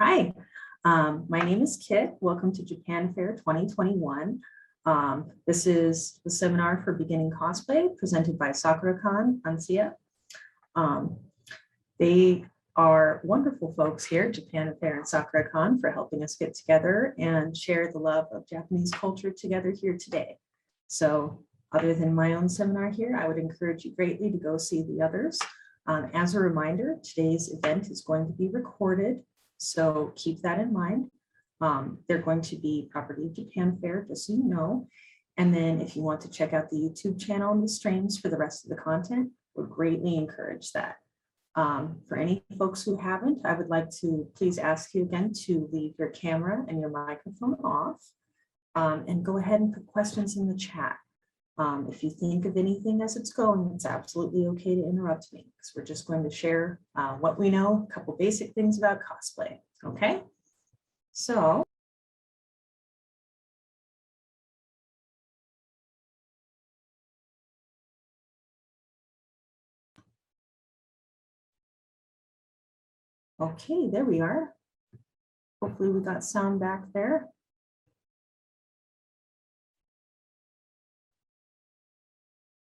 Hi, my name is Kit. Welcome to Japan Fair 2021. This is the seminar for beginning cosplay presented by Sakura-Con, Ansia. They are wonderful folks here, Japan Fair and Sakura-Con, for helping us get together and share the love of Japanese culture together here today. So other than my own seminar here, I would encourage you greatly to go see the others. As a reminder, today's event is going to be recorded, so keep that in mind. They're going to be property of Japan Fair, just so you know. And then if you want to check out the YouTube channel and the streams for the rest of the content, we'd greatly encourage that. For any folks who haven't, I would like to please ask you again to leave your camera and your microphone off and go ahead and put questions in the chat. If you think of anything as it's going, it's absolutely okay to interrupt me because we're just going to share what we know, a couple basic things about cosplay, okay? So, okay, there we are. Hopefully we got sound back there.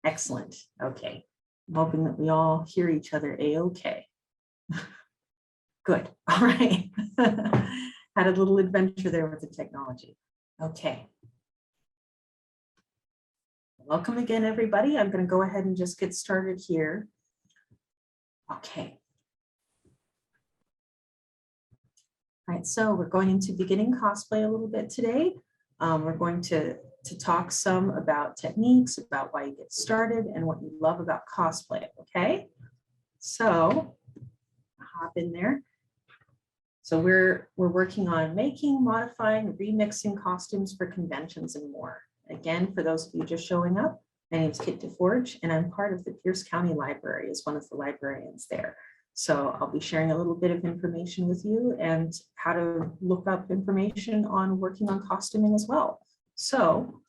Excellent, okay. I'm hoping that we all hear each other a-okay. Good, all right. Had a little adventure there with the technology. Okay. Welcome again, everybody. I'm going to go ahead and just get started here. Okay. All right, so we're going into beginning cosplay a little bit today. We're going to talk some about techniques, about why you get started, and what you love about cosplay, okay? So, hop in there. So we're working on making, modifying, remixing costumes for conventions and more. Again, for those of you just showing up, my name is Kit DeForge, and I'm part of the Pierce County Library as one of the librarians there. So I'll be sharing a little bit of information with you and how to look up information on working on costuming as well. So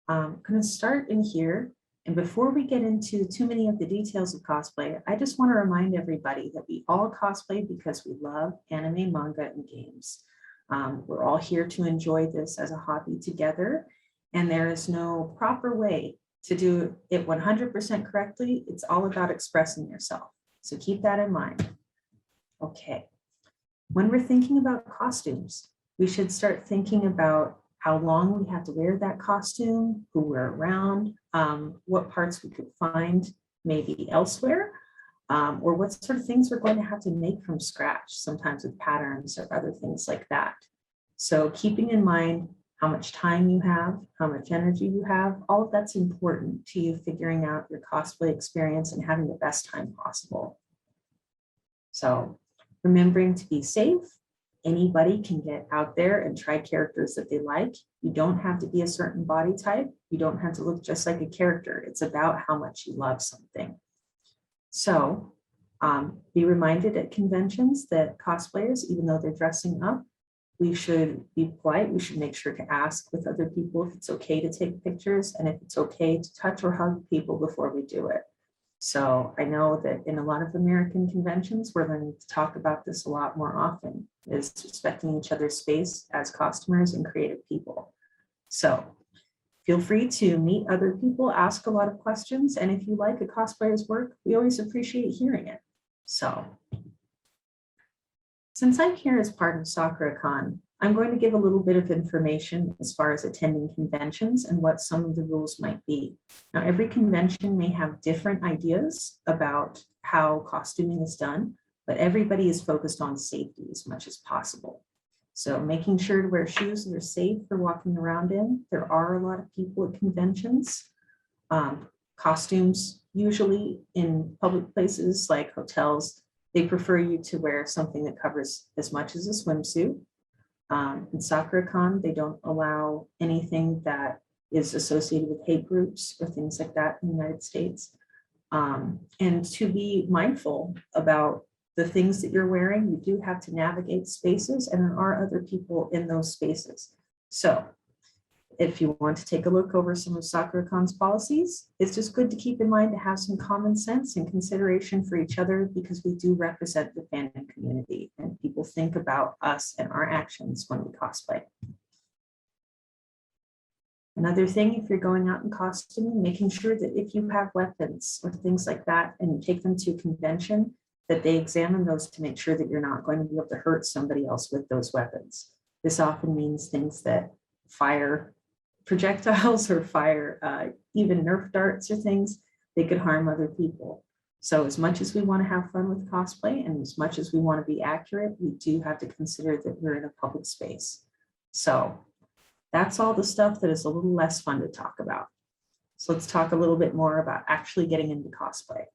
I'm going to start in here. And before we get into too many of the details of cosplay, I just want to remind everybody that we all cosplay because we love anime, manga, and games. We're all here to enjoy this as a hobby together. And there is no proper way to do it 100% correctly. It's all about expressing yourself. So keep that in mind. Okay. When we're thinking about costumes, we should start thinking about how long we have to wear that costume, who we're around, what parts we could find maybe elsewhere, or what sort of things we're going to have to make from scratch, sometimes with patterns or other things like that. So keeping in mind how much time you have, how much energy you have, all of that's important to you figuring out your cosplay experience and having the best time possible. So remembering to be safe. Anybody can get out there and try characters that they like. You don't have to be a certain body type. You don't have to look just like a character. It's about how much you love something. So be reminded at conventions that cosplayers, even though they're dressing up, we should be polite. We should make sure to ask with other people if it's okay to take pictures and if it's okay to touch or hug people before we do it. So I know that in a lot of American conventions, we're going to talk about this a lot more often, is respecting each other's space as costumers and creative people. So feel free to meet other people, ask a lot of questions, and if you like a cosplayer's work, we always appreciate hearing it. So since I'm here as part of Sakura-Con, I'm going to give a little bit of information as far as attending conventions and what some of the rules might be. Now, every convention may have different ideas about how costuming is done, but everybody is focused on safety as much as possible. So making sure to wear shoes that are safe for walking around in. There are a lot of people at conventions. Costumes, usually in public places like hotels, they prefer you to wear something that covers as much as a swimsuit. In Sakura-Con, they don't allow anything that is associated with hate groups or things like that in the United States. And to be mindful about the things that you're wearing, you do have to navigate spaces, and there are other people in those spaces. So if you want to take a look over some of Sakura-Con's policies, it's just good to keep in mind to have some common sense and consideration for each other, because we do represent the fandom community and people think about us and our actions when we cosplay. Another thing, if you're going out in costume, making sure that if you have weapons or things like that and you take them to a convention, that they examine those to make sure that you're not going to be able to hurt somebody else with those weapons. This often means things that fire projectiles or fire even Nerf darts or things, they could harm other people. So as much as we want to have fun with cosplay and as much as we want to be accurate, we do have to consider that we're in a public space. So that's all the stuff that is a little less fun to talk about. So let's talk a little bit more about actually getting into cosplay.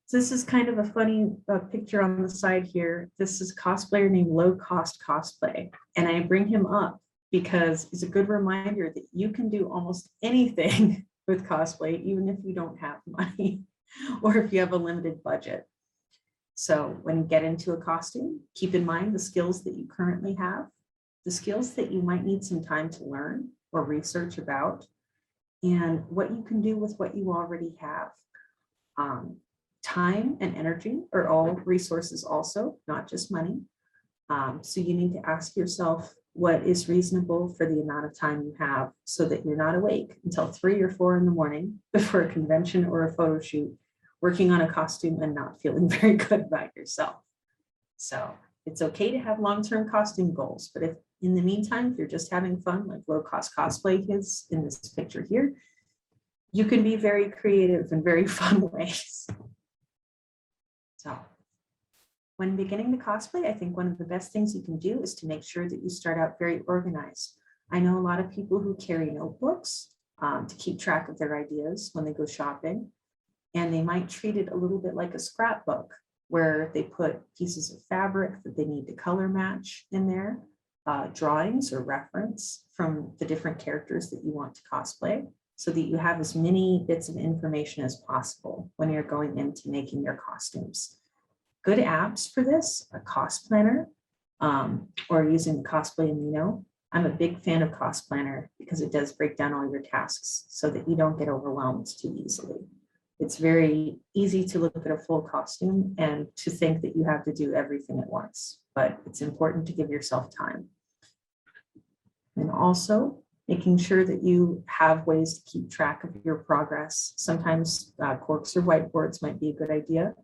So this is kind of a funny picture on the side here. This is a cosplayer named Low Cost Cosplay. And I bring him up because it's a good reminder that you can do almost anything with cosplay, even if you don't have money or if you have a limited budget. So when you get into a costume, keep in mind the skills that you currently have, the skills that you might need some time to learn or research about, and what you can do with what you already have. Time and energy are all resources also, not just money. So you need to ask yourself what is reasonable for the amount of time you have so that you're not awake until 3 or 4 in the morning before a convention or a photo shoot, working on a costume and not feeling very good about yourself. So it's okay to have long-term costume goals, but if in the meantime, if you're just having fun, like Low Cost Cosplay is in this picture here, you can be very creative in very fun ways. So when beginning to cosplay, I think one of the best things you can do is to make sure that you start out very organized. I know a lot of people who carry notebooks to keep track of their ideas when they go shopping, and they might treat it a little bit like a scrapbook where they put pieces of fabric that they need to color match in there, drawings or reference from the different characters that you want to cosplay, so that you have as many bits of information as possible when you're going into making your costumes. Good apps for this, a cost planner, or using the Cosplay Amino. I'm a big fan of Cost Planner because it does break down all your tasks so that you don't get overwhelmed too easily. It's very easy to look at a full costume and to think that you have to do everything at once, but it's important to give yourself time. And also making sure that you have ways to keep track of your progress. Sometimes corks or whiteboards might be a good idea.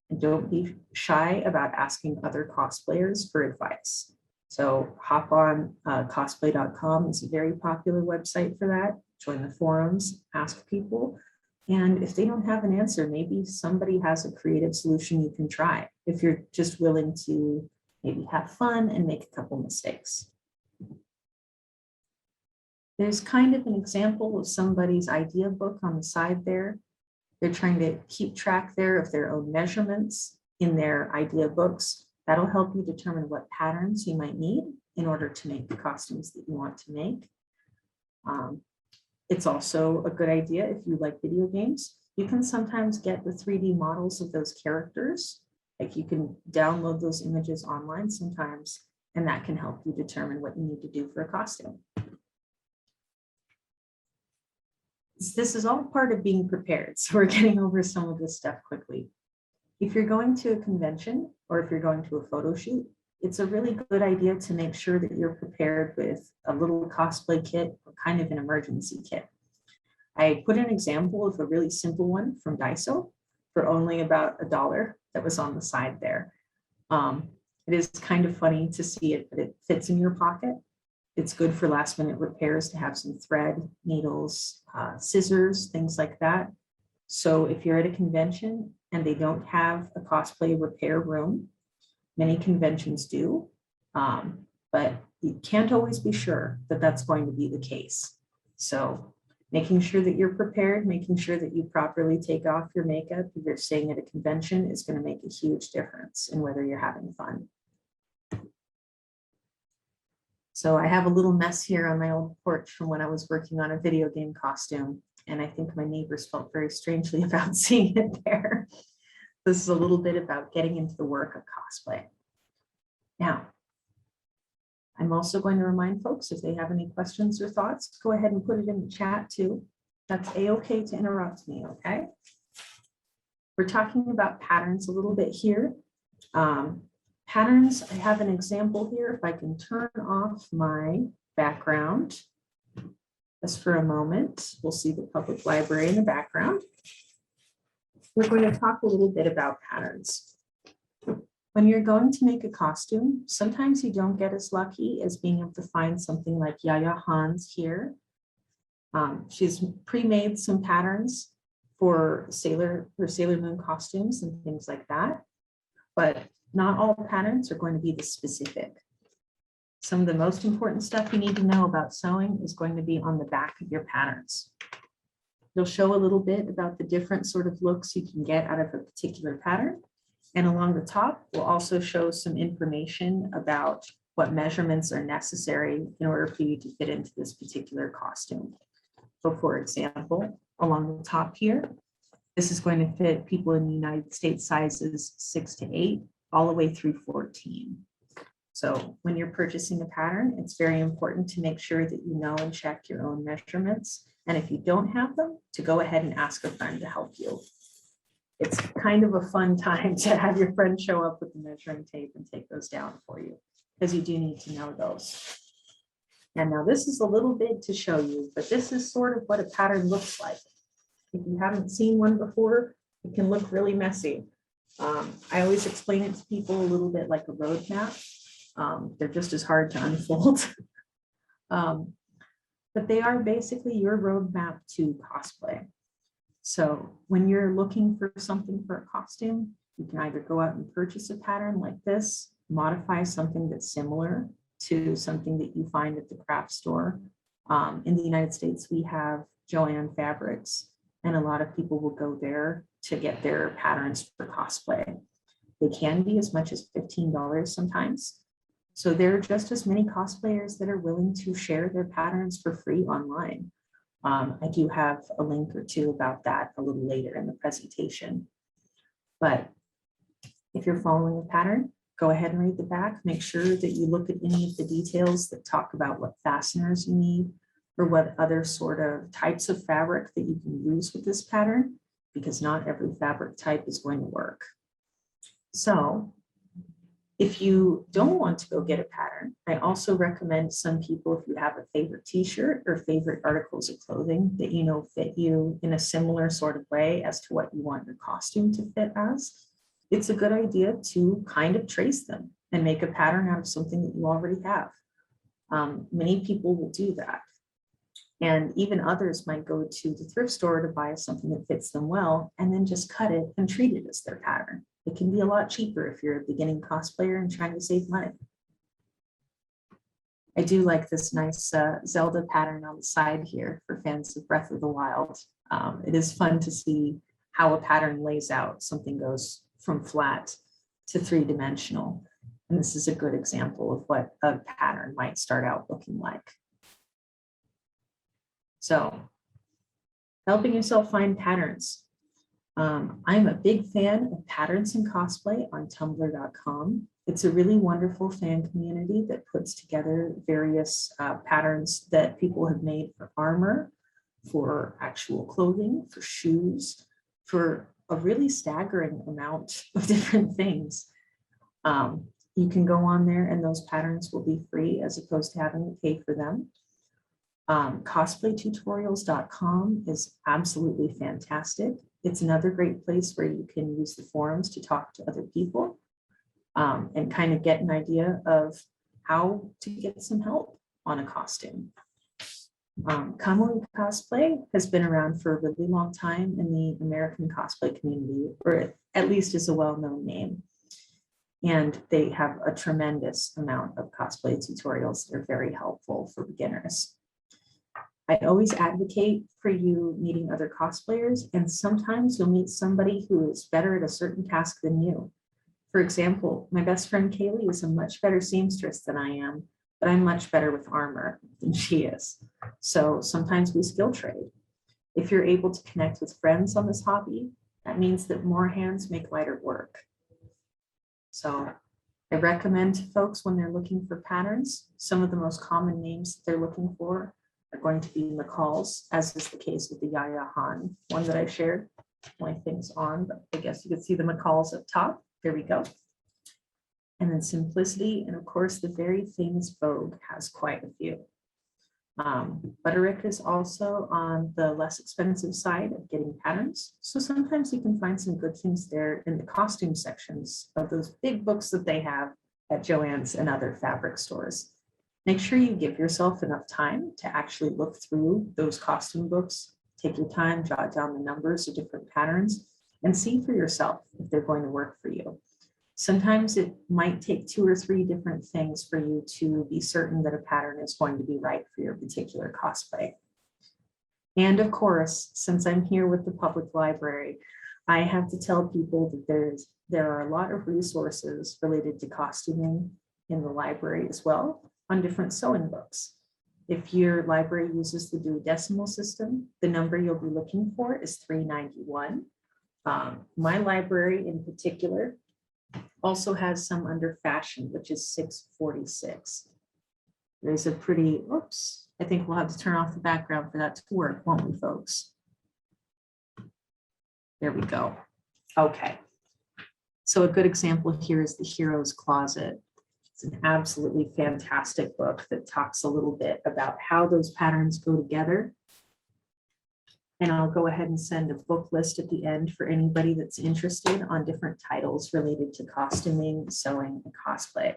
And don't be shy about asking other cosplayers for advice. So hop on cosplay.com is a very popular website for that. Join the forums, ask people. And if they don't have an answer, maybe somebody has a creative solution you can try if you're just willing to maybe have fun and make a couple mistakes. There's kind of an example of somebody's idea book on the side there. They're trying to keep track there of their own measurements in their idea books. That'll help you determine what patterns you might need in order to make the costumes that you want to make. It's also a good idea if you like video games. You can sometimes get the 3D models of those characters. Like you can download those images online sometimes, and that can help you determine what you need to do for a costume. This is all part of being prepared. So we're getting over some of this stuff quickly. If you're going to a convention or if you're going to a photo shoot, it's a really good idea to make sure that you're prepared with a little cosplay kit or kind of an emergency kit. I put an example of a really simple one from Daiso for only about $1 that was on the side there. It is kind of funny to see it, but it fits in your pocket. It's good for last minute repairs to have some thread, needles, scissors, things like that. So if you're at a convention and they don't have a cosplay repair room, many conventions do, but you can't always be sure that that's going to be the case. So making sure that you're prepared, making sure that you properly take off your makeup if you're staying at a convention is going to make a huge difference in whether you're having fun. So I have a little mess here on my old porch from when I was working on a video game costume, and I think my neighbors felt very strangely about seeing it there. This is a little bit about getting into the work of cosplay. Now, I'm also going to remind folks if they have any questions or thoughts, go ahead and put it in the chat too. That's a-okay to interrupt me, okay? We're talking about patterns a little bit here. Patterns, I have an example here. If I can turn off my background just for a moment, we'll see the public library in the background. We're going to talk a little bit about patterns. When you're going to make a costume, sometimes you don't get as lucky as being able to find something like Yaya Hans here. She's pre-made some patterns for Sailor Moon costumes and things like that, but not all patterns are going to be the specific. Some of the most important stuff you need to know about sewing is going to be on the back of your patterns. You'll show a little bit about the different sort of looks you can get out of a particular pattern. And along the top, we'll also show some information about what measurements are necessary in order for you to fit into this particular costume. So for example, along the top here, this is going to fit people in the United States sizes 6 to 8, all the way through 14. So when you're purchasing a pattern, it's very important to make sure that you know and check your own measurements. And if you don't have them, to go ahead and ask a friend to help you. It's kind of a fun time to have your friend show up with the measuring tape and take those down for you, because you do need to know those. And now this is a little big to show you, but this is sort of what a pattern looks like. If you haven't seen one before, it can look really messy. I always explain it to people a little bit like a roadmap. They're just as hard to unfold. But they are basically your roadmap to cosplay. So when you're looking for something for a costume, you can either go out and purchase a pattern like this, modify something that's similar to something that you find at the craft store. In the United States, we have Joann Fabrics, and a lot of people will go there to get their patterns for cosplay. They can be as much as $15 sometimes. So there are just as many cosplayers that are willing to share their patterns for free online. I do have a link or two about that a little later in the presentation. But if you're following a pattern, go ahead and read the back. Make sure that you look at any of the details that talk about what fasteners you need or what other sort of types of fabric that you can use with this pattern, because not every fabric type is going to work. So if you don't want to go get a pattern, I also recommend some people, if you have a favorite t-shirt or favorite articles of clothing that you know fit you in a similar sort of way as to what you want your costume to fit as, it's a good idea to kind of trace them and make a pattern out of something that you already have. Many people will do that. And even others might go to the thrift store to buy something that fits them well and then just cut it and treat it as their pattern. It can be a lot cheaper if you're a beginning cosplayer and trying to save money. I do like this nice Zelda pattern on the side here for fans of Breath of the Wild. It is fun to see how a pattern lays out. Something goes from flat to three-dimensional. And this is a good example of what a pattern might start out looking like. So, helping yourself find patterns. I'm a big fan of Patterns in Cosplay on tumblr.com. It's a really wonderful fan community that puts together various patterns that people have made for armor, for actual clothing, for shoes, for a really staggering amount of different things. You can go on there and those patterns will be free as opposed to having to pay for them. Cosplaytutorials.com is absolutely fantastic. It's another great place where you can use the forums to talk to other people and kind of get an idea of how to get some help on a costume. Kamui Cosplay has been around for a really long time in the American cosplay community, or at least is a well-known name. And they have a tremendous amount of cosplay tutorials that are very helpful for beginners. I always advocate for you meeting other cosplayers, and sometimes you'll meet somebody who is better at a certain task than you. For example, my best friend Kaylee is a much better seamstress than I am, but I'm much better with armor than she is. So sometimes we skill trade. If you're able to connect with friends on this hobby, that means that more hands make lighter work. So I recommend to folks when they're looking for patterns, some of the most common names that they're looking for are going to be McCall's, as is the case with the Yaya Han one that I shared. My thing's on, but I guess you can see the McCall's up top. There we go. And then Simplicity, and of course, the very famous Vogue has quite a few. Butterick is also on the less expensive side of getting patterns. So sometimes you can find some good things there in the costume sections of those big books that they have at Joann's and other fabric stores. Make sure you give yourself enough time to actually look through those costume books. Take your time, jot down the numbers of different patterns, and see for yourself if they're going to work for you. Sometimes it might take 2 or 3 different things for you to be certain that a pattern is going to be right for your particular cosplay. And of course, since I'm here with the public library, I have to tell people that there are a lot of resources related to costuming in the library as well on different sewing books. If your library uses the duodecimal system, the number you'll be looking for is 391. My library in particular also has some under fashion, which is 646. There's a pretty, oops, I think we'll have to turn off the background for that to work, won't we, folks? There we go. Okay. So a good example here is The Hero's Closet. It's an absolutely fantastic book that talks a little bit about how those patterns go together. And I'll go ahead and send a book list at the end for anybody that's interested on different titles related to costuming, sewing, and cosplay.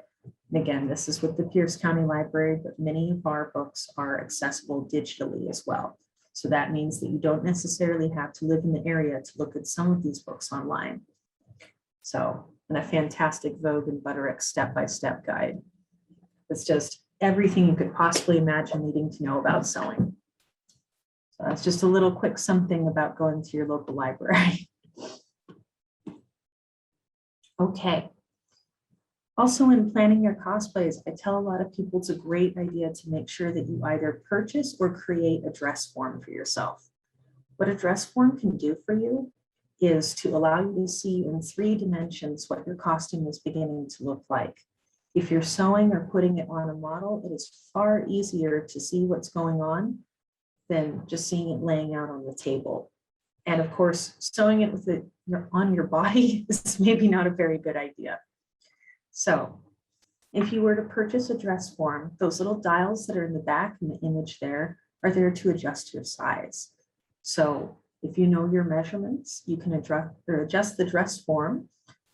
And again, this is with the Pierce County Library, but many of our books are accessible digitally as well. So that means that you don't necessarily have to live in the area to look at some of these books online. So, and a fantastic Vogue and Butterick step-by-step guide. It's just everything you could possibly imagine needing to know about sewing. So that's just a little quick something about going to your local library. Okay. Also, in planning your cosplays, I tell a lot of people it's a great idea to make sure that you either purchase or create a dress form for yourself. What a dress form can do for you is to allow you to see in 3 dimensions what your costume is beginning to look like. If you're sewing or putting it on a model, it is far easier to see what's going on than just seeing it laying out on the table. And of course, sewing it with it on your body is maybe not a very good idea. So if you were to purchase a dress form, those little dials that are in the back in the image there are there to adjust your size. So if you know your measurements, you can adjust the dress form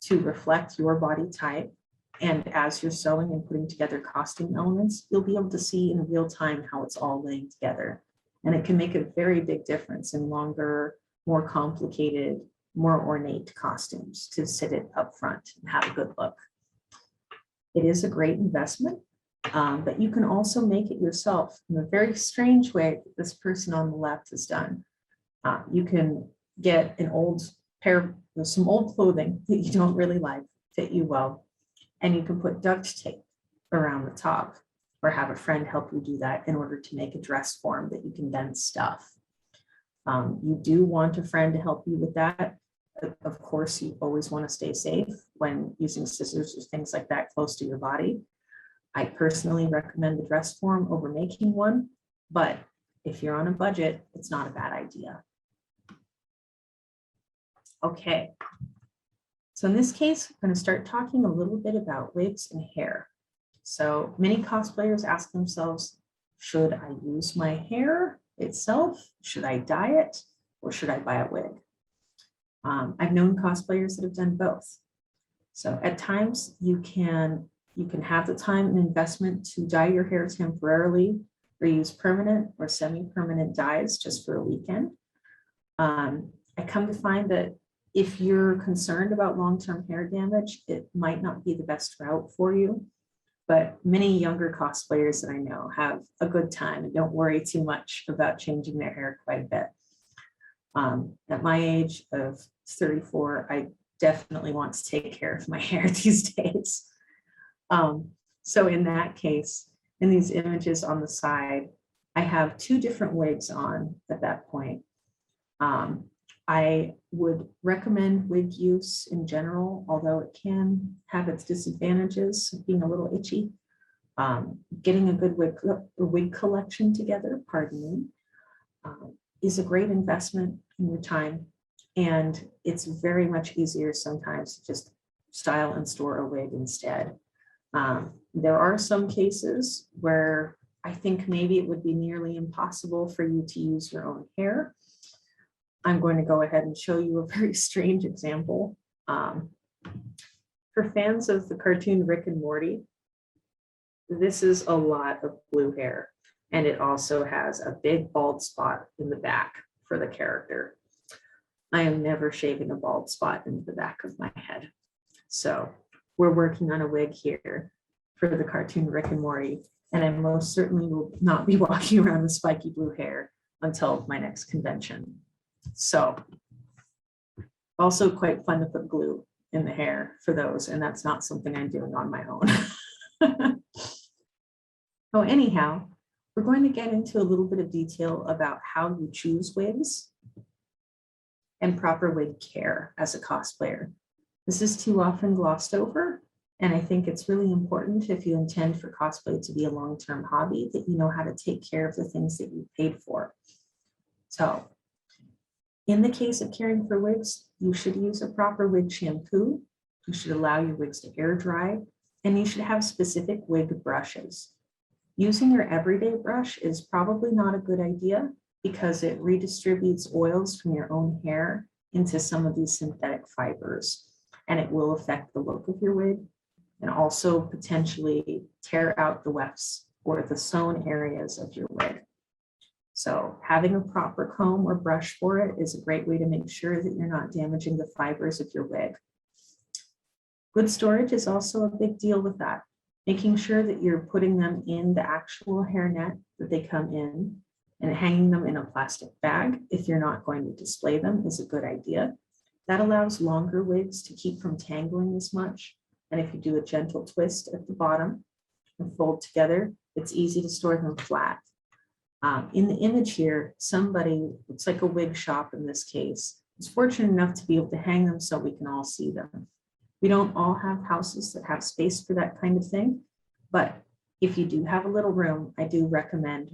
to reflect your body type. And as you're sewing and putting together costume elements, you'll be able to see in real time how it's all laying together. And it can make a very big difference in longer, more complicated, more ornate costumes to sit it up front and have a good look. It is a great investment, but you can also make it yourself in a very strange way that this person on the left has done. You can get an old pair of some old clothing that you don't really like, fit you well, and you can put duct tape around the top or have a friend help you do that in order to make a dress form that you can then stuff. You do want a friend to help you with that. Of course, you always want to stay safe when using scissors or things like that close to your body. I personally recommend the dress form over making one, but if you're on a budget, it's not a bad idea. Okay, so in this case, I'm going to start talking a little bit about wigs and hair. So many cosplayers ask themselves, should I use my hair itself? Should I dye it? Or should I buy a wig? I've known cosplayers that have done both. So at times you can have the time and investment to dye your hair temporarily or use permanent or semi-permanent dyes just for a weekend. I come to find that if you're concerned about long-term hair damage, it might not be the best route for you. But many younger cosplayers that I know have a good time and don't worry too much about changing their hair quite a bit. At my age of 34, I definitely want to take care of my hair these days. So in that case, in these images on the side, I have 2 different wigs on at that point. I would recommend wig use in general, although it can have its disadvantages, being a little itchy. Getting a good wig collection together, pardon me, is a great investment in your time. And it's very much easier sometimes to just style and store a wig instead. There are some cases where I think maybe it would be nearly impossible for you to use your own hair. I'm going to go ahead and show you a very strange example. For fans of the cartoon Rick and Morty, this is a lot of blue hair, and it also has a big bald spot in the back for the character. I am never shaving a bald spot in the back of my head. So we're working on a wig here for the cartoon Rick and Morty, and I most certainly will not be walking around with spiky blue hair until my next convention. So also quite fun to put glue in the hair for those, and that's not something I'm doing on my own. Oh, anyhow, we're going to get into a little bit of detail about how you choose wigs and proper wig care as a cosplayer. This is too often glossed over, and I think it's really important if you intend for cosplay to be a long-term hobby that you know how to take care of the things that you paid for. So, in the case of caring for wigs, you should use a proper wig shampoo, you should allow your wigs to air dry, and you should have specific wig brushes. Using your everyday brush is probably not a good idea because it redistributes oils from your own hair into some of these synthetic fibers, and it will affect the look of your wig and also potentially tear out the wefts or the sewn areas of your wig. So having a proper comb or brush for it is a great way to make sure that you're not damaging the fibers of your wig. Good storage is also a big deal with that. Making sure that you're putting them in the actual hairnet that they come in and hanging them in a plastic bag if you're not going to display them is a good idea. That allows longer wigs to keep from tangling as much. And if you do a gentle twist at the bottom and fold together, it's easy to store them flat. In the image here, somebody, it's like a wig shop in this case, is fortunate enough to be able to hang them so we can all see them. We don't all have houses that have space for that kind of thing, but if you do have a little room, I do recommend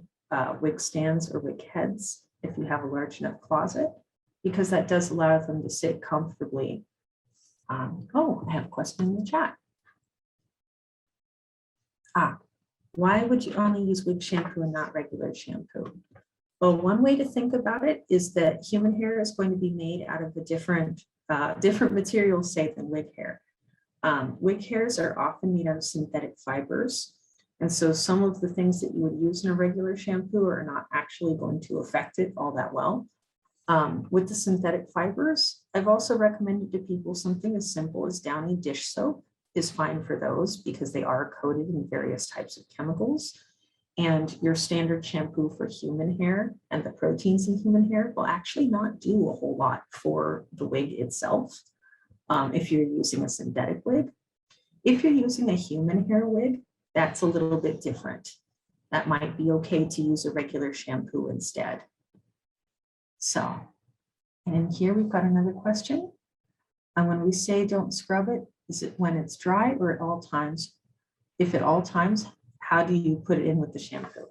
wig stands or wig heads if you have a large enough closet, because that does allow them to sit comfortably. Oh, I have a question in the chat. Why would you only use wig shampoo and not regular shampoo? Well, one way to think about it is that human hair is going to be made out of a different materials, say, than wig hair. Wig hairs are often made out of synthetic fibers. And so some of the things that you would use in a regular shampoo are not actually going to affect it all that well. With the synthetic fibers, I've also recommended to people something as simple as Downy dish soap is fine for those because they are coated in various types of chemicals. And your standard shampoo for human hair and the proteins in human hair will actually not do a whole lot for the wig itself if you're using a synthetic wig. If you're using a human hair wig, that's a little bit different. That might be okay to use a regular shampoo instead. So, and here we've got another question. And when we say don't scrub it, is it when it's dry or at all times? If at all times, how do you put it in with the shampoo?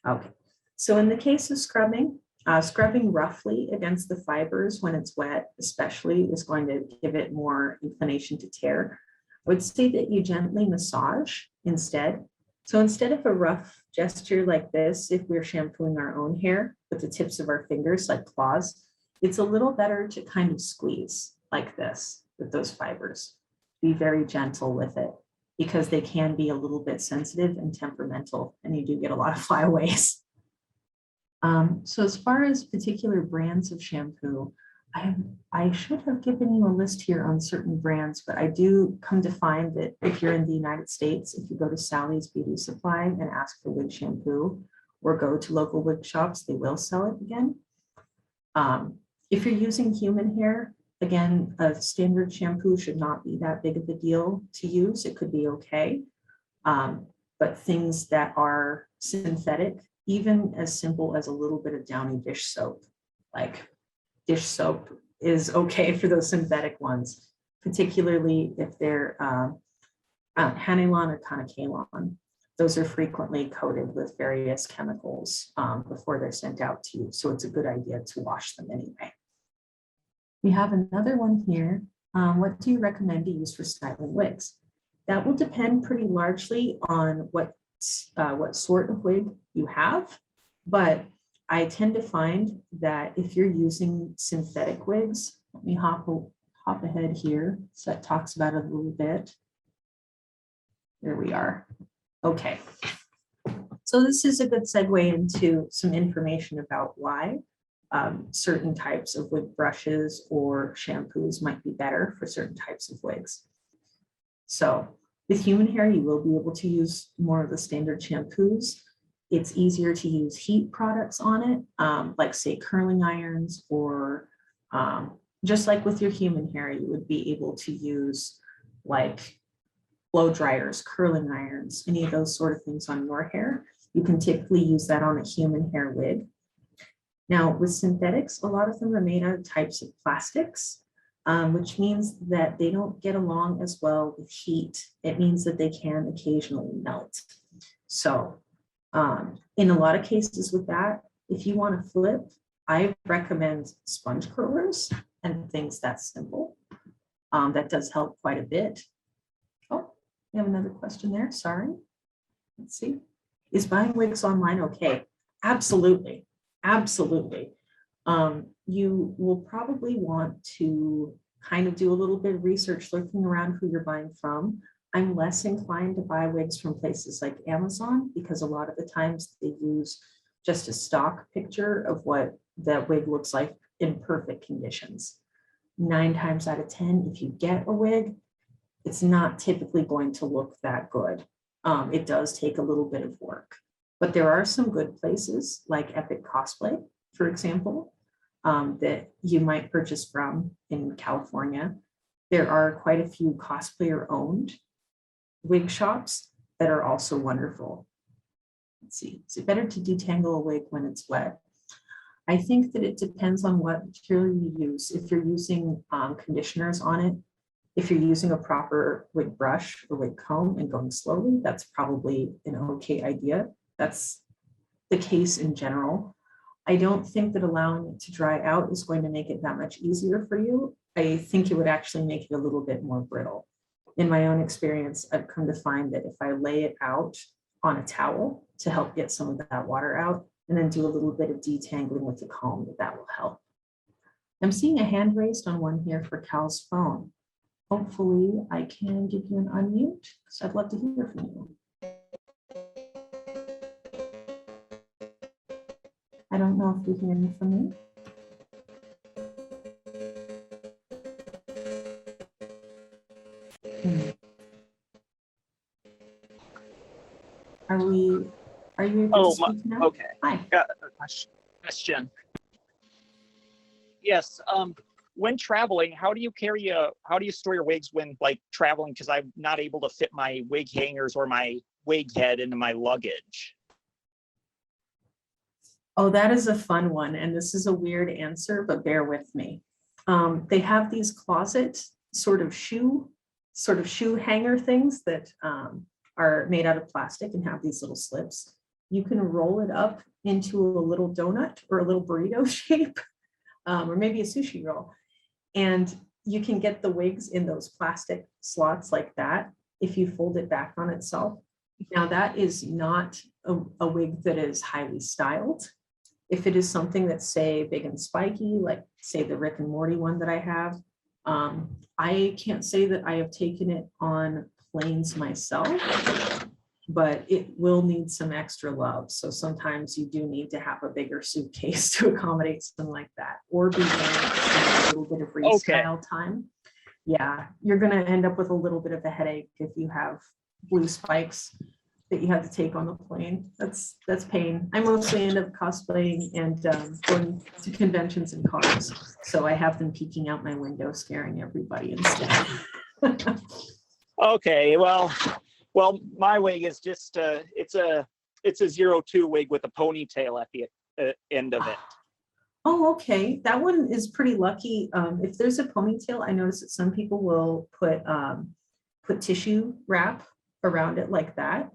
Okay, so in the case of scrubbing, scrubbing roughly against the fibers when it's wet, especially, is going to give it more inclination to tear. I would say that you gently massage instead. So instead of a rough gesture like this, if we're shampooing our own hair with the tips of our fingers like claws, it's a little better to kind of squeeze like this with those fibers. Be very gentle with it because they can be a little bit sensitive and temperamental, and you do get a lot of flyaways. So as far as particular brands of shampoo, I should have given you a list here on certain brands, but I do come to find that if you're in the United States, if you go to Sally's Beauty Supply and ask for wig shampoo or go to local wig shops, they will sell it again. If you're using human hair, again, a standard shampoo should not be that big of a deal to use. It could be okay. But things that are synthetic, even as simple as a little bit of Downy dish soap, like dish soap is okay for those synthetic ones, particularly if they're Hanelon or Kanakaelon. Those are frequently coated with various chemicals before they're sent out to you. So it's a good idea to wash them anyway. We have another one here. What do you recommend to use for styling wigs? That will depend pretty largely on what sort of wig you have, but I tend to find that if you're using synthetic wigs, let me hop ahead here. So that talks about it a little bit. There we are. Okay. So this is a good segue into some information about why certain types of wig brushes or shampoos might be better for certain types of wigs. So with human hair, you will be able to use more of the standard shampoos. It's easier to use heat products on it, like say curling irons, or just like with your human hair, you would be able to use like blow dryers, curling irons, any of those sort of things on your hair. You can typically use that on a human hair wig. Now with synthetics, a lot of them are made out of types of plastics, which means that they don't get along as well with heat. It means that they can occasionally melt. So in a lot of cases with that, if you want to flip, I recommend sponge curlers and things that simple. That does help quite a bit. Oh, we have another question there, sorry. Let's see. Is buying wigs online okay? Absolutely, absolutely. You will probably want to kind of do a little bit of research looking around who you're buying from. I'm less inclined to buy wigs from places like Amazon because a lot of the times they use just a stock picture of what that wig looks like in perfect conditions. 9 times out of 10, if you get a wig, it's not typically going to look that good. It does take a little bit of work, but there are some good places like Epic Cosplay, for example, that you might purchase from in California. There are quite a few cosplayer owned wig shops that are also wonderful. Let's see, is it better to detangle a wig when it's wet? I think that it depends on what material you use. If you're using conditioners on it, if you're using a proper wig brush or wig comb and going slowly, that's probably an okay idea. That's the case in general. I don't think that allowing it to dry out is going to make it that much easier for you. I think it would actually make it a little bit more brittle. In my own experience, I've come to find that if I lay it out on a towel to help get some of that water out, and then do a little bit of detangling with the comb, that will help. I'm seeing a hand raised on one here for Cal's phone. Hopefully I can give you an unmute because I'd love to hear from you. I don't know if you hear me from me. Are you able to speak now? Okay. Hi. Got a question. Yes. When traveling, how do you store your wigs when like traveling? Because I'm not able to fit my wig hangers or my wig head into my luggage. Oh, that is a fun one. And this is a weird answer, but bear with me. They have these closet sort of shoe hanger things that are made out of plastic and have these little slips. You can roll it up into a little donut or a little burrito shape, or maybe a sushi roll. And you can get the wigs in those plastic slots like that if you fold it back on itself. Now that is not a wig that is highly styled. If it is something that's say big and spiky, like say the Rick and Morty one that I have, I can't say that I have taken it on planes myself, but it will need some extra love. So sometimes you do need to have a bigger suitcase to accommodate something like that, or be willing to spend a little bit of restyle time. Yeah, you're gonna end up with a little bit of a headache if you have blue spikes that you have to take on the plane. That's pain. I mostly end up cosplaying and going to conventions in cars. So I have them peeking out my window, scaring everybody instead. Okay, well, my wig is just it's a 02 wig with a ponytail at the end of it. Oh, okay. That one is pretty lucky. If there's a ponytail, I notice that some people will put tissue wrap around it like that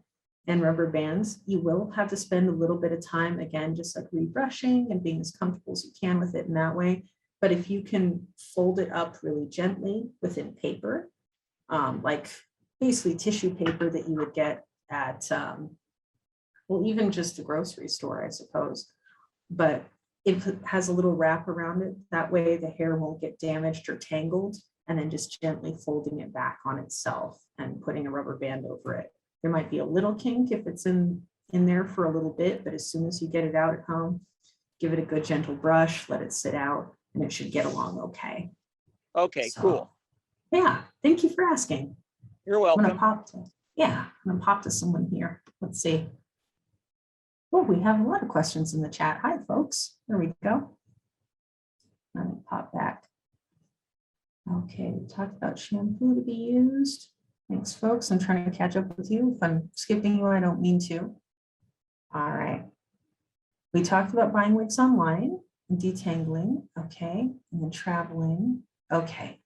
and rubber bands. You will have to spend a little bit of time, again, just like rebrushing and being as comfortable as you can with it in that way. But if you can fold it up really gently within paper, like basically tissue paper that you would get at, well, even just the grocery store, I suppose. But if it has a little wrap around it, that way the hair won't get damaged or tangled, and then just gently folding it back on itself and putting a rubber band over it. There might be a little kink if it's in there for a little bit, but as soon as you get it out at home, give it a good gentle brush, let it sit out, and it should get along okay. Okay, So, cool. yeah, thank you for asking. You're I'm gonna welcome. I'm gonna pop to someone here. Let's see. Oh, we have a lot of questions in the chat. Hi, folks. There we go. Let me pop back. Okay, we talked about shampoo to be used. Thanks, folks. I'm trying to catch up with you. If I'm skipping you, I don't mean to. All right. We talked about buying wigs online and detangling. Okay. And then traveling. Okay.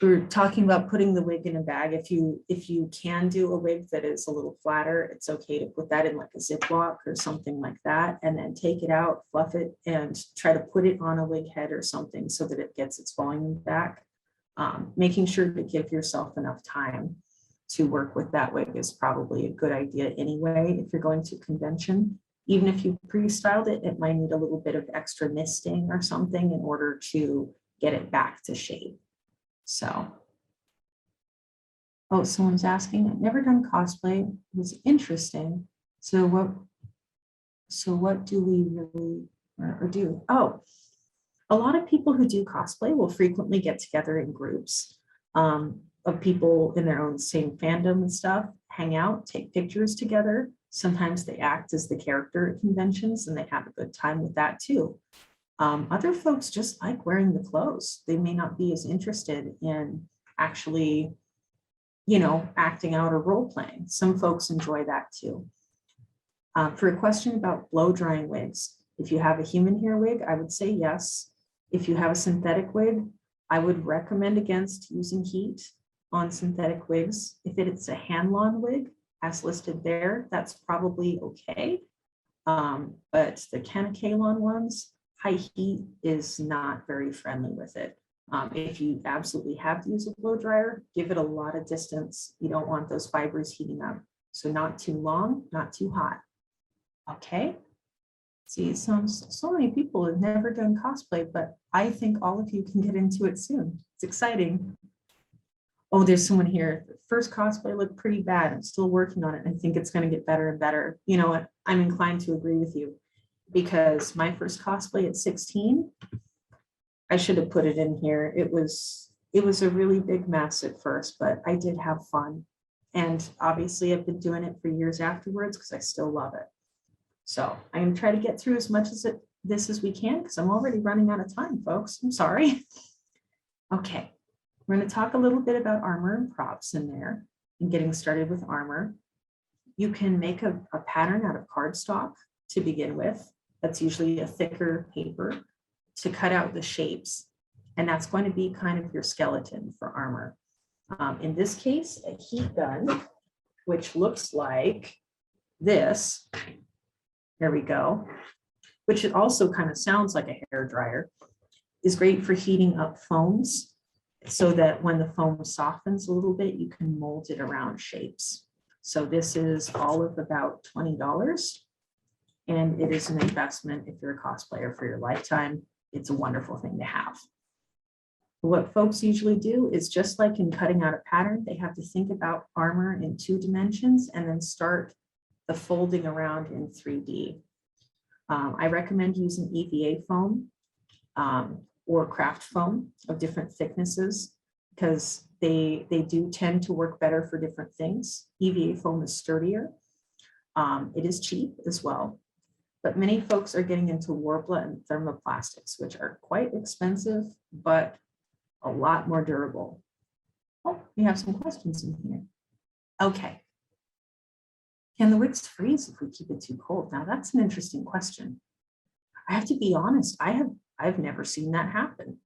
We're talking about putting the wig in a bag. If you can do a wig that is a little flatter, it's okay to put that in like a Ziploc or something like that, and then take it out, fluff it, and try to put it on a wig head or something so that it gets its volume back. Making sure to give yourself enough time to work with that wig is probably a good idea anyway. If you're going to convention, even if you pre-styled it, it might need a little bit of extra misting or something in order to get it back to shape. So, oh, someone's asking, I've never done cosplay. It was interesting. So what do we really or do? Oh, a lot of people who do cosplay will frequently get together in groups of people in their own same fandom and stuff, hang out, take pictures together. Sometimes they act as the character at conventions and they have a good time with that too. Other folks just like wearing the clothes. They may not be as interested in actually, acting out or role playing. Some folks enjoy that too. For a question about blow drying wigs, if you have a human hair wig, I would say yes. If you have a synthetic wig, I would recommend against using heat on synthetic wigs. If it's a hand-lawn wig, as listed there, that's probably okay. But the Canakalon ones, high heat is not very friendly with it. If you absolutely have to use a blow dryer, give it a lot of distance. You don't want those fibers heating up. So not too long, not too hot. Okay. See, so many people have never done cosplay, but I think all of you can get into it soon. It's exciting. Oh, there's someone here. The first cosplay looked pretty bad. I'm still working on it. I think it's going to get better and better. You know what? I'm inclined to agree with you because my first cosplay at 16, I should have put it in here. It was a really big mess at first, but I did have fun. And obviously I've been doing it for years afterwards because I still love it. So I'm going to try to get through as much as this as we can because I'm already running out of time, folks. I'm sorry. Okay. We're going to talk a little bit about armor and props in there and getting started with armor. You can make a pattern out of cardstock to begin with. That's usually a thicker paper to cut out the shapes. And that's going to be kind of your skeleton for armor. In this case, a heat gun, which looks like this. There we go. Which it also kind of sounds like a hair dryer, is great for heating up foams so that when the foam softens a little bit, you can mold it around shapes. So this is all of about $20. And it is an investment if you're a cosplayer for your lifetime. It's a wonderful thing to have. What folks usually do is just like in cutting out a pattern, they have to think about armor in 2 dimensions and then start the folding around in 3D. I recommend using EVA foam or craft foam of different thicknesses because they do tend to work better for different things. EVA foam is sturdier. It is cheap as well, but many folks are getting into Warbler and thermoplastics, which are quite expensive, but a lot more durable. Oh, we have some questions in here. Okay. Can the wigs freeze if we keep it too cold? Now that's an interesting question. I have to be honest, I've never seen that happen.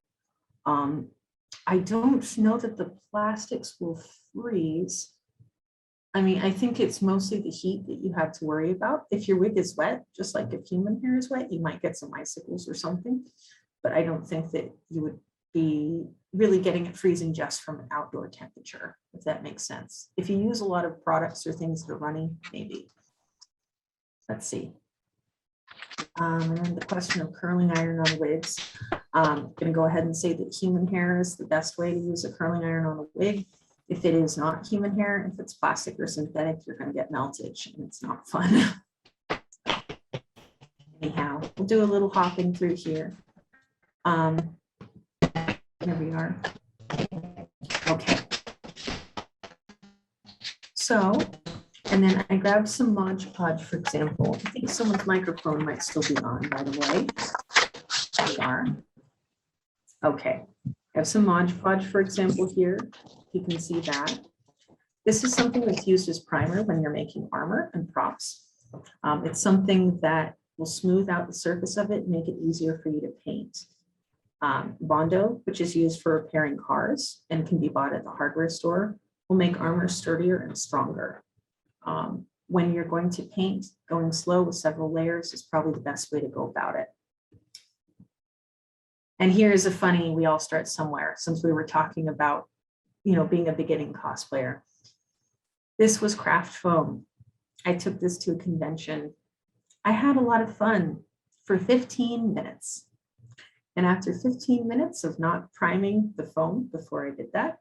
I don't know that the plastics will freeze. I mean, I think it's mostly the heat that you have to worry about. If your wig is wet, just like if human hair is wet, you might get some icicles or something. But I don't think that you would be really getting it freezing just from an outdoor temperature, if that makes sense. If you use a lot of products or things that are running, maybe. Let's see. And then the question of curling iron on wigs. I'm going to go ahead and say that human hair is the best way to use a curling iron on a wig. If it is not human hair, if it's plastic or synthetic, you're going to get meltage and it's not fun. Anyhow, we'll do a little hopping through here. There we are. Okay. So, and then I grabbed some Mod Podge, for example. I think someone's microphone might still be on, by the way. There we are. Okay. I have some Mod Podge, for example, here. You can see that. This is something that's used as primer when you're making armor and props. It's something that will smooth out the surface of it and make it easier for you to paint. Bondo, which is used for repairing cars and can be bought at the hardware store, will make armor sturdier and stronger. When you're going to paint, going slow with several layers is probably the best way to go about it. And here's a funny, we all start somewhere, since we were talking about, being a beginning cosplayer. This was craft foam. I took this to a convention. I had a lot of fun for 15 minutes. And after 15 minutes of not priming the foam before I did that,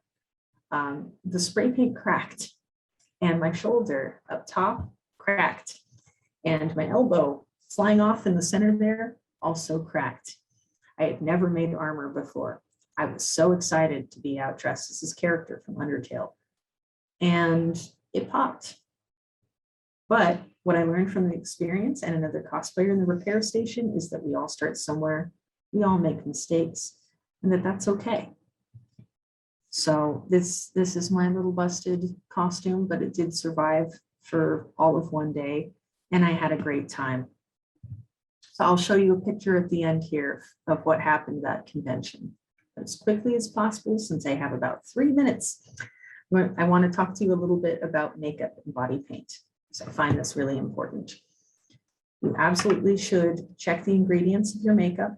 the spray paint cracked and my shoulder up top cracked and my elbow flying off in the center there also cracked. I had never made armor before. I was so excited to be out dressed as this character from Undertale, and it popped. But what I learned from the experience and another cosplayer in the repair station is that we all start somewhere, we all make mistakes, and that's okay. So this is my little busted costume, but it did survive for all of one day, and I had a great time. So I'll show you a picture at the end here of what happened at that convention. As quickly as possible, since I have about 3 minutes, I want to talk to you a little bit about makeup and body paint. So I find this really important. You absolutely should check the ingredients of your makeup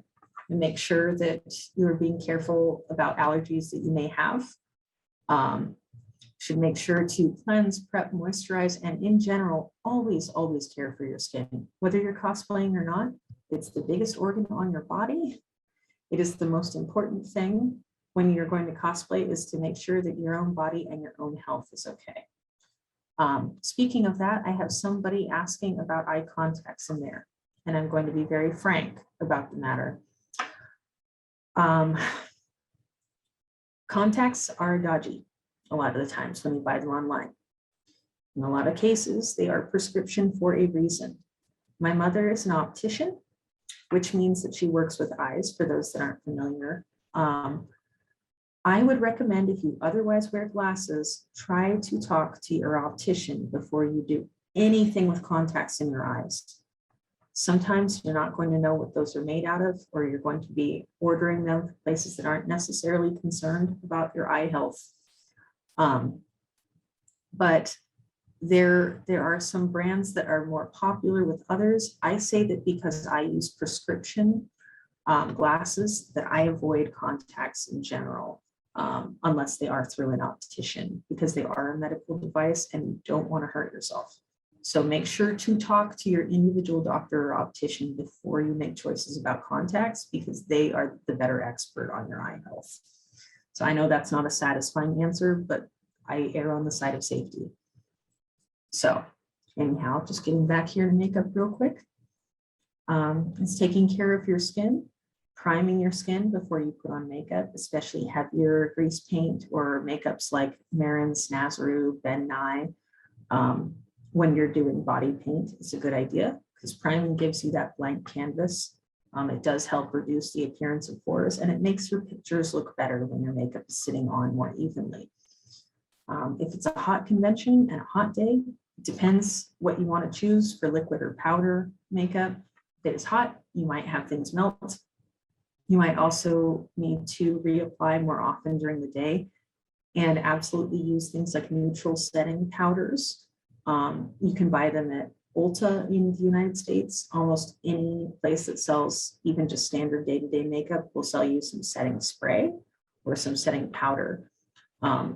and make sure that you're being careful about allergies that you may have. Should make sure to cleanse, prep, moisturize, and in general, always care for your skin. Whether you're cosplaying or not, it's the biggest organ on your body. It is the most important thing when you're going to cosplay, is to make sure that your own body and your own health is okay. Speaking of that, I have somebody asking about eye contacts in there, and I'm going to be very frank about the matter. Contacts are dodgy a lot of the times when you buy them online. In a lot of cases, they are prescription for a reason. My mother is an optician, which means that she works with eyes, for those that aren't familiar. I would recommend, if you otherwise wear glasses, try to talk to your optician before you do anything with contacts in your eyes. Sometimes you're not going to know what those are made out of, or you're going to be ordering them from places that aren't necessarily concerned about your eye health. But there are some brands that are more popular with others. I say that because I use prescription glasses, that I avoid contacts in general, unless they are through an optician, because they are a medical device and you don't want to hurt yourself. So make sure to talk to your individual doctor or optician before you make choices about contacts, because they are the better expert on your eye health. So I know that's not a satisfying answer, but I err on the side of safety. So anyhow, just getting back here to makeup real quick. It's taking care of your skin, priming your skin before you put on makeup, especially heavier grease paint or makeups like Marin, Snazaroo, Ben Nye. When you're doing body paint, it's a good idea because priming gives you that blank canvas. It does help reduce the appearance of pores, and it makes your pictures look better when your makeup is sitting on more evenly. If it's a hot convention and a hot day, it depends what you want to choose for liquid or powder makeup. it is hot, you might have things melt. You might also need to reapply more often during the day, and absolutely use things like neutral setting powders. You can buy them at Ulta in the United States. Almost any place that sells even just standard day-to-day makeup will sell you some setting spray or some setting powder.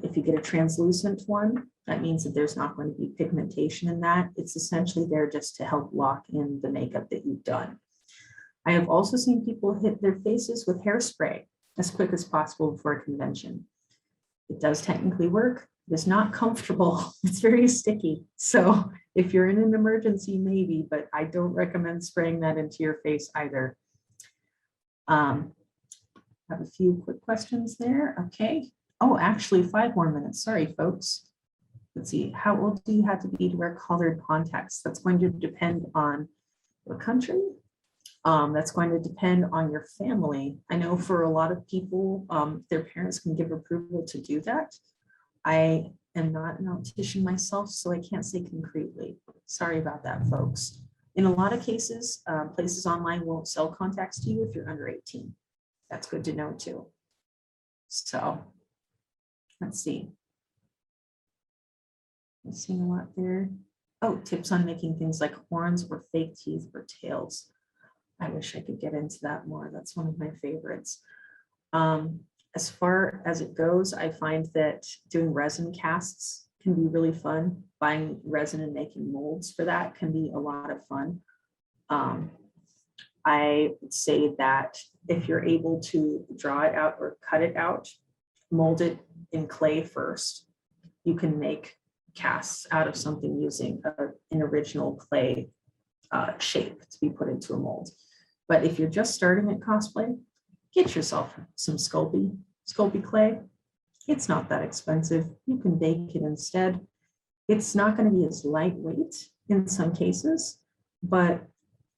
If you get a translucent one, that means that there's not going to be pigmentation in that. It's essentially there just to help lock in the makeup that you've done. I have also seen people hit their faces with hairspray as quick as possible before a convention. It does technically work. It's not comfortable. It's very sticky. So if you're in an emergency, maybe, but I don't recommend spraying that into your face either. I have a few quick questions there. Okay. Oh, actually 5 more minutes. Sorry, folks. Let's see. How old do you have to be to wear colored contacts? That's going to depend on your country. That's going to depend on your family. I know for a lot of people, their parents can give approval to do that. I am not an optician myself, so I can't say concretely. Sorry about that, folks. In a lot of cases, places online won't sell contacts to you if you're under 18. That's good to know too. So let's see. I'm seeing a lot there. Oh, tips on making things like horns or fake teeth or tails. I wish I could get into that more. That's one of my favorites. As far as it goes, I find that doing resin casts can be really fun. Buying resin and making molds for that can be a lot of fun. I would say that if you're able to draw it out or cut it out, mold it in clay first, you can make casts out of something using an original clay shape to be put into a mold. But if you're just starting at cosplay, get yourself some Sculpey clay. It's not that expensive. You can bake it instead. It's not going to be as lightweight in some cases, but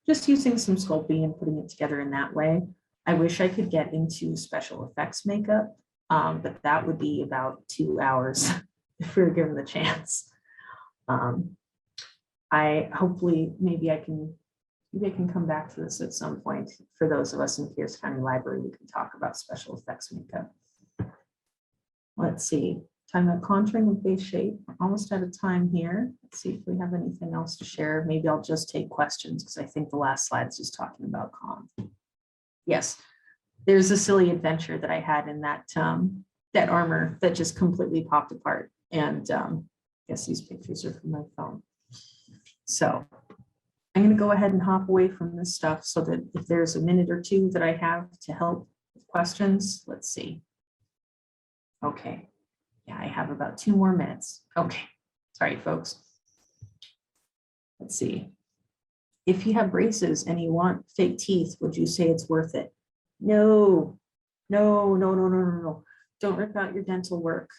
just using some Sculpey and putting it together in that way. I wish I could get into special effects makeup, but that would be about 2 hours if we were given the chance. Maybe I can come back to this at some point. For those of us in Pierce County Library, we can talk about special effects makeup. Let's see, talking about contouring and face shape. We're almost out of time here. Let's see if we have anything else to share. Maybe I'll just take questions because I think the last slide is just talking about con. Yes, there's a silly adventure that I had in that armor that just completely popped apart. And I guess these pictures are from my phone. So I'm going to go ahead and hop away from this stuff so that if there's a minute or two that I have to help with questions, let's see. Okay. Yeah, I have about 2 more minutes. Okay. Sorry, folks. Let's see. If you have braces and you want fake teeth, would you say it's worth it? No. Don't rip out your dental work.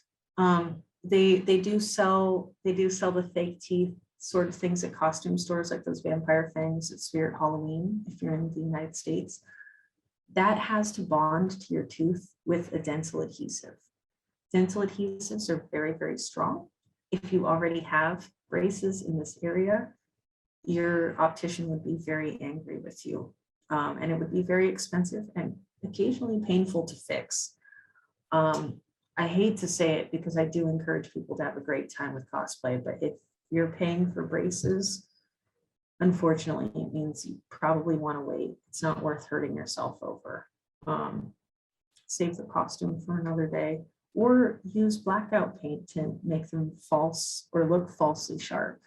They do sell the fake teeth sort of things at costume stores, like those vampire things at Spirit Halloween, if you're in the United States. That has to bond to your tooth with a dental adhesive. Dental adhesives are very, very strong. If you already have braces in this area, your optician would be very angry with you. And it would be very expensive and occasionally painful to fix. I hate to say it because I do encourage people to have a great time with cosplay, but if you're paying for braces, unfortunately, it means you probably want to wait. It's not worth hurting yourself over. Save the costume for another day, or use blackout paint to make them false or look falsely sharp.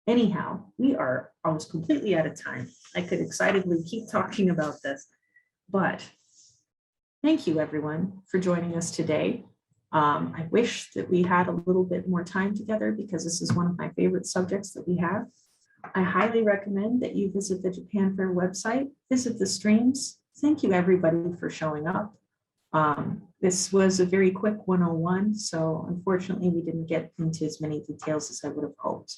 Anyhow, we are almost completely out of time. I could excitedly keep talking about this, but thank you everyone for joining us today. I wish that we had a little bit more time together because this is one of my favorite subjects that we have. I highly recommend that you visit the Japan Fair website, visit the streams. Thank you everybody for showing up. This was a very quick 101, so unfortunately we didn't get into as many details as I would have hoped.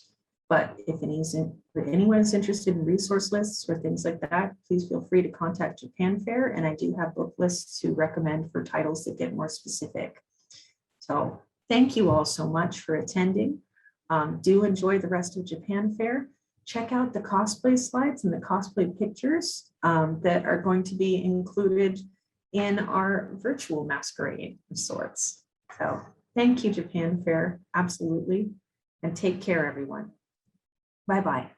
But if anyone is interested in resource lists or things like that, please feel free to contact Japan Fair, and I do have book lists to recommend for titles that get more specific. So thank you all so much for attending. Do enjoy the rest of Japan Fair. check out the cosplay slides and the cosplay pictures that are going to be included in our virtual masquerade of sorts. So thank you, Japan Fair, absolutely. And take care, everyone. Bye-bye.